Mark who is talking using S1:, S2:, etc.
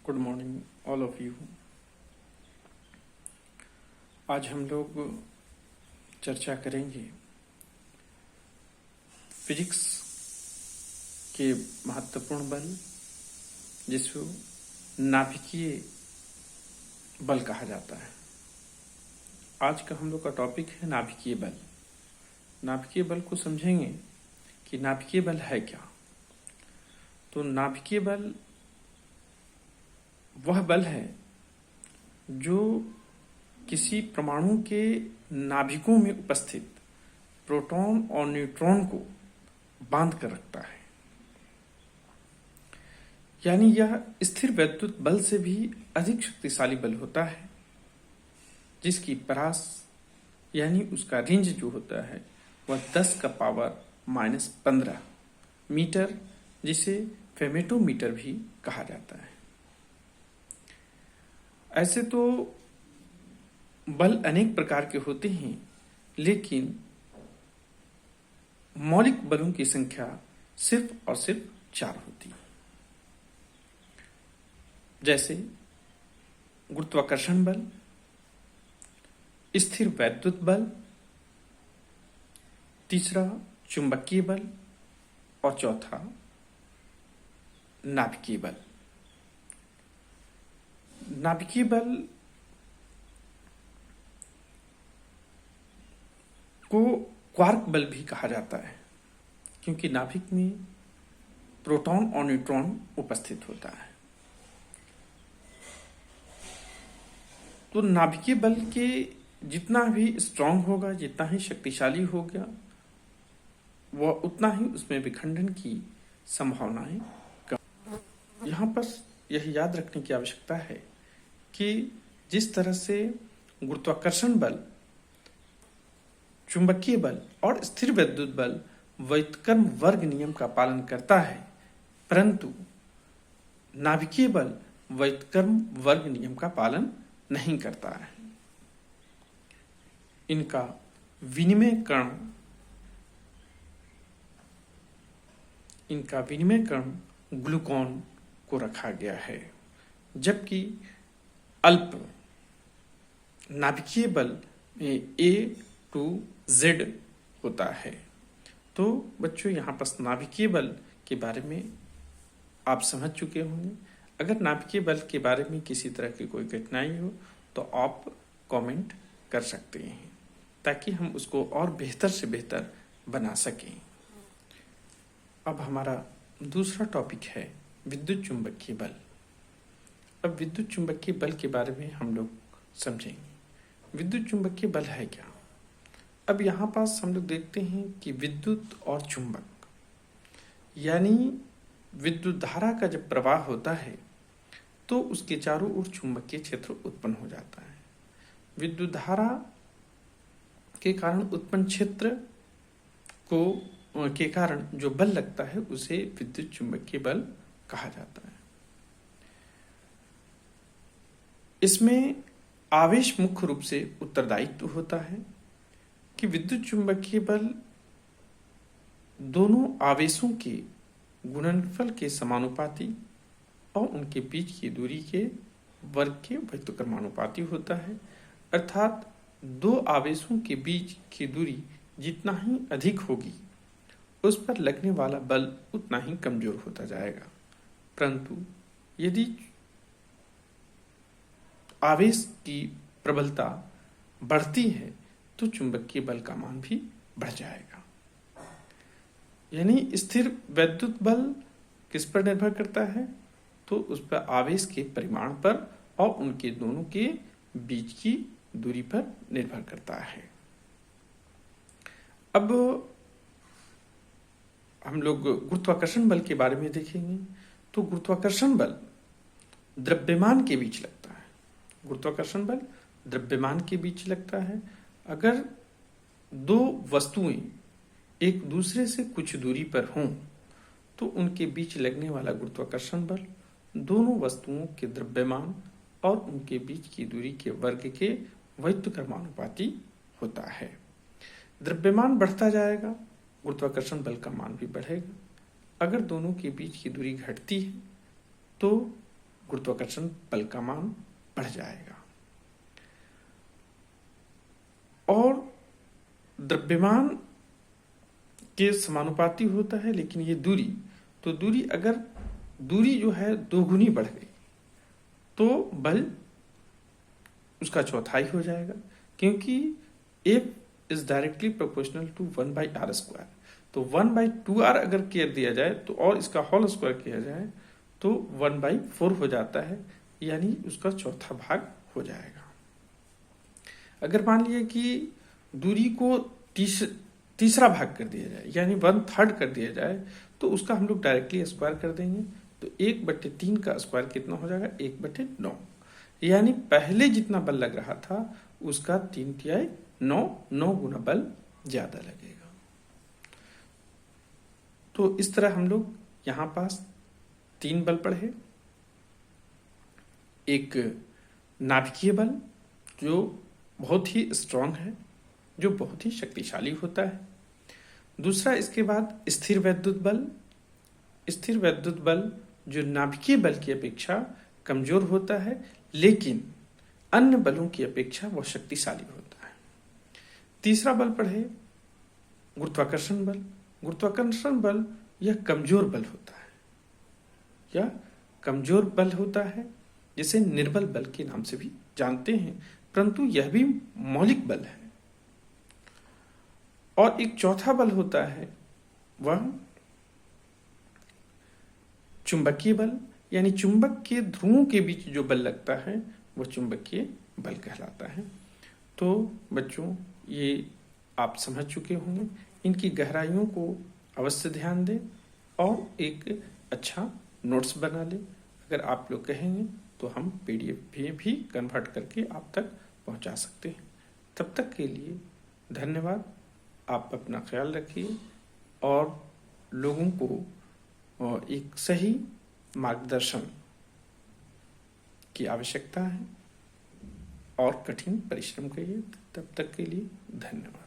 S1: Good morning all of you. आज हम लोग चर्चा करेंगे फिजिक्स के महत्वपूर्ण बल, जिसको नाभिकीय बल कहा जाता है। आज का हम लोग का टॉपिक है नाभिकीय बल। नाभिकीय बल को समझेंगे कि नाभिकीय बल है क्या। तो नाभिकीय बल वह बल है जो किसी परमाणु के नाभिकों में उपस्थित प्रोटॉन और न्यूट्रॉन को बांध कर रखता है। यानी यह स्थिर वैद्युत बल से भी अधिक शक्तिशाली बल होता है, जिसकी परास यानी उसका रेंज जो होता है वह 10⁻⁻15 मीटर, जिसे फेमेटोमीटर भी कहा जाता है। ऐसे तो बल अनेक प्रकार के होते हैं, लेकिन मौलिक बलों की संख्या सिर्फ और सिर्फ 4 होती है। जैसे गुरुत्वाकर्षण बल, स्थिर वैद्युत बल, तीसरा चुंबकीय बल और चौथा नाभिकीय बल। नाभिकीय बल को क्वार्क बल भी कहा जाता है, क्योंकि नाभिक में प्रोटॉन और न्यूट्रॉन उपस्थित होता है। तो नाभिकीय बल के जितना भी स्ट्रांग होगा, जितना ही शक्तिशाली होगा, वह उतना ही उसमें विखंडन की संभावनाएं कम। यहाँ पर यह याद रखने की आवश्यकता है कि जिस तरह से गुरुत्वाकर्षण बल, चुंबकीय बल और स्थिर वैद्युत बल व्युत्क्रम वर्ग नियम का पालन करता है, परंतु नाभिकीय बल व्युत्क्रम वर्ग नियम का पालन नहीं करता है। इनका विनिमय कण ग्लूकॉन को रखा गया है, जबकि अल्प नाभिकीय बल में A to Z होता है। तो बच्चों, यहाँ पर नाभिकीय बल के बारे में आप समझ चुके होंगे। अगर नाभिकीय बल के बारे में किसी तरह की कोई कठिनाई हो तो आप कमेंट कर सकते हैं, ताकि हम उसको और बेहतर से बेहतर बना सकें। अब हमारा दूसरा टॉपिक है विद्युत चुंबकीय बल। अब विद्युत चुंबकीय बल के बारे में हम लोग समझेंगे। विद्युत चुंबकीय बल है क्या। अब यहाँ पास हम लोग देखते हैं कि विद्युत और चुंबक, यानी विद्युत धारा का जब प्रवाह होता है तो उसके चारों ओर चुंबकीय क्षेत्र उत्पन्न हो जाता है। विद्युत धारा के कारण उत्पन्न क्षेत्र के कारण जो बल लगता है उसे विद्युत चुंबकीय बल कहा जाता है। इसमें आवेश मुख्य रूप से उत्तरदायित्व होता है कि विद्युत चुंबकीय बल दोनों आवेशों के गुणनफल के समानुपाती और उनके बीच की दूरी के वर्ग के व्युत्क्रमानुपाती होता है। अर्थात दो आवेशों के बीच की दूरी जितना ही अधिक होगी, उस पर लगने वाला बल उतना ही कमजोर होता जाएगा। परंतु यदि आवेश की प्रबलता बढ़ती है तो चुंबकीय बल का मान भी बढ़ जाएगा। यानी स्थिर वैद्युत बल किस पर निर्भर करता है, तो उस पर आवेश के परिमाण पर और उनके दोनों के बीच की दूरी पर निर्भर करता है। अब हम लोग गुरुत्वाकर्षण बल के बारे में देखेंगे। तो गुरुत्वाकर्षण बल द्रव्यमान के बीच लगता है। गुरुत्वाकर्षण बल द्रव्यमान के बीच लगता है। अगर दो वस्तुएं एक दूसरे से कुछ दूरी पर हों तो उनके बीच लगने वाला गुरुत्वाकर्षण बल दोनों वस्तुओं के द्रव्यमान और उनके बीच की दूरी के वर्ग के व्युत्क्रमानुपाती होता है। द्रव्यमान बढ़ता जाएगा, गुरुत्वाकर्षण बल का मान भी बढ़ेगा। अगर दोनों के बीच की दूरी घटती है तो गुरुत्वाकर्षण बल का मान बढ़ जाएगा। और द्रव्यमान के समानुपाती होता है, लेकिन ये दूरी, तो दूरी जो है 2 गुनी बढ़ गई तो बल उसका चौथाई हो जाएगा, क्योंकि F is directly proportional to 1/r²। तो 1/2r अगर कर दिया जाए तो और इसका होल स्क्वायर किया जाए तो 1/4 हो जाता है, यानी उसका चौथा भाग हो जाएगा। अगर मान लिया कि दूरी को तीसरा भाग कर दिया जाए, यानी 1/3 कर दिया जाए, तो उसका हम लोग डायरेक्टली स्क्वायर कर देंगे। तो 1/3 का स्क्वायर कितना हो जाएगा? 1/9, यानी पहले जितना बल लग रहा था उसका 3/9 गुना बल ज्यादा लगेगा। तो इस तरह हम लोग यहां पास 3 बल पढ़े। एक नाभिकीय बल जो बहुत ही स्ट्रांग है, जो बहुत ही शक्तिशाली होता है। दूसरा इसके बाद स्थिर वैद्युत बल। स्थिर वैद्युत बल जो नाभिकीय बल की अपेक्षा कमजोर होता है, लेकिन अन्य बलों की अपेक्षा वह शक्तिशाली होता है। तीसरा बल पढ़े गुरुत्वाकर्षण बल। गुरुत्वाकर्षण बल यह कमजोर बल होता है, जिसे निर्बल बल के नाम से भी जानते हैं, परंतु यह भी मौलिक बल है। और एक चौथा बल होता है वह चुंबकीय बल, यानी चुंबक के ध्रुवों के बीच जो बल लगता है वह चुंबकीय बल कहलाता है। तो बच्चों, ये आप समझ चुके होंगे। इनकी गहराइयों को अवश्य ध्यान दें और एक अच्छा नोट्स बना लें। अगर आप लोग कहेंगे तो हम PDF में भी कन्वर्ट करके आप तक पहुंचा सकते हैं। तब तक के लिए धन्यवाद। आप अपना ख्याल रखिए और लोगों को एक सही मार्गदर्शन की आवश्यकता है और कठिन परिश्रम करिए। तब तक के लिए धन्यवाद।